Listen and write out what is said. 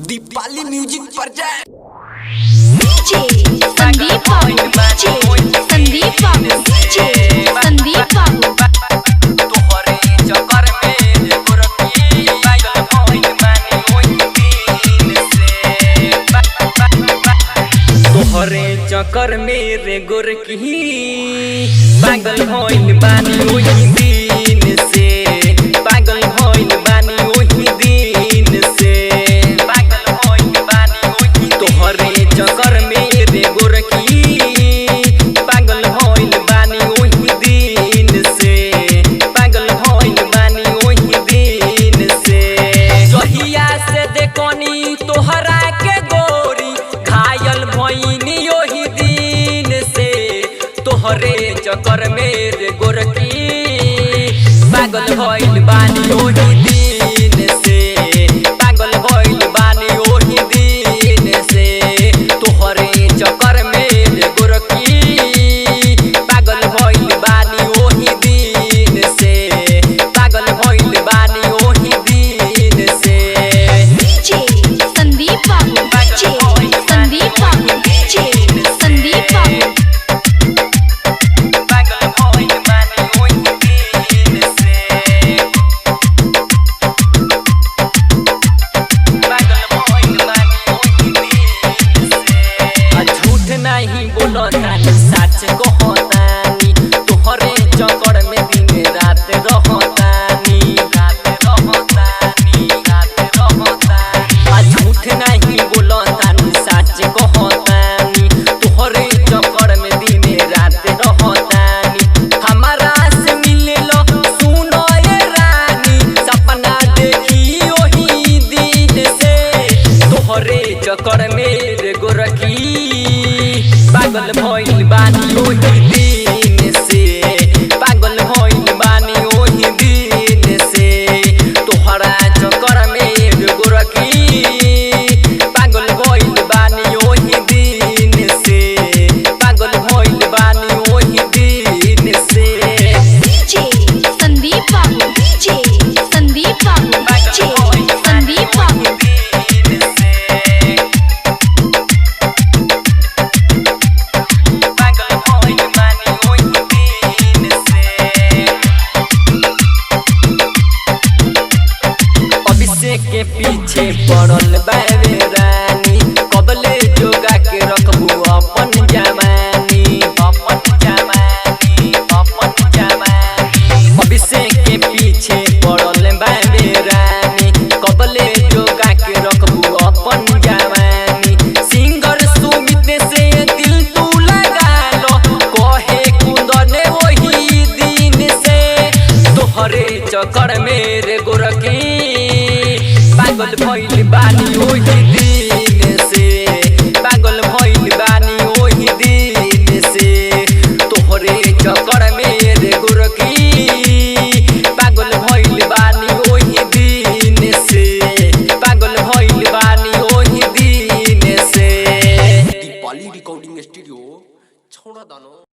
Deepali music पर जाए। DJ Sandeep बाबू, डीजे संदीप बाबू, डीजे संदीप बाबू। तोहरे चक्कर में गोरखी पागल भइल बानी ओही दिन से। तोहरे चक्कर में रे गोरखी पागल भइल बानी ओही दिन से। पागल भइल बानी ओही दिन से। पागल भइल बानी ओही। तोहरे चक्कर में रे गोरखी पागल भइल बानी ओही दिन से। पागल भइल बानी ओही दिन से। जहिया से देखनी तोहरा के गोरी घायल भइनी ओही दिन से। तोहरे चक्कर में रे गोरखी पागल भइल बानी ओही दिन से। पागल भइल बानी ओही दिन से। तोहरे चक्कर में रे गोरखी पागल भइल बानी ओही दिन से। पागल भइल बानी ओही दिन से। डीजे संदीप बाबू, डीजे संदीप बाबू, डीजे संदीप बाबू। पागल भइल बानी ओही दिन से। पागल भइल बानी ओही दिन से। झूठ नहीं बोलतानी सच कहतानी। तोहरे चक्कर में दिन रात रहतानी। झूठ नहीं बोलतानी सच कहतानी। तोहरे चक्कर में दिन रात रहतानी। हमारा से मिलेलो सुनो ये रानी सपना देखी ओही दिन से। तोहरे चक्कर में रे गोरखी पागल भइल बानी ओही दिन से। पागल भइल बानी ओही दिन से। तोहरा चक्कर में रे गोरखी पागल भइल बानी ओही दिन से। पागल भइल बानी ओही दिन से। डीजे संदीप बाबू, डीजे संदीप बाबू, डीजे संदीप बाबू। पागल भइल बानी ओही दिन से। अभिषेक के पीछे पड़ल बावे रानी। कबले जोगा के रखबू अपन जवानी। अपन जवानी, अपन जवानी। अभिषेक के पीछे पड़ल बावे रानी। कबले जोगा के रखबू अपन जवानी। सिंगर सुमित से दिल तू लगा लो कहे कुंदने वही दिन से। तोहरे चक्कर में रे गोरखी पागल भइल बानी ओही दिन से। पागल भइल बानी ओही दिन से। तोहरे चक्कर में रे गोरखी पागल भइल बानी ओही दिन से। पागल भइल बानी ओही दिन से। दीपाली रिकॉर्डिंग स्टूडियो छोड़ा दानो।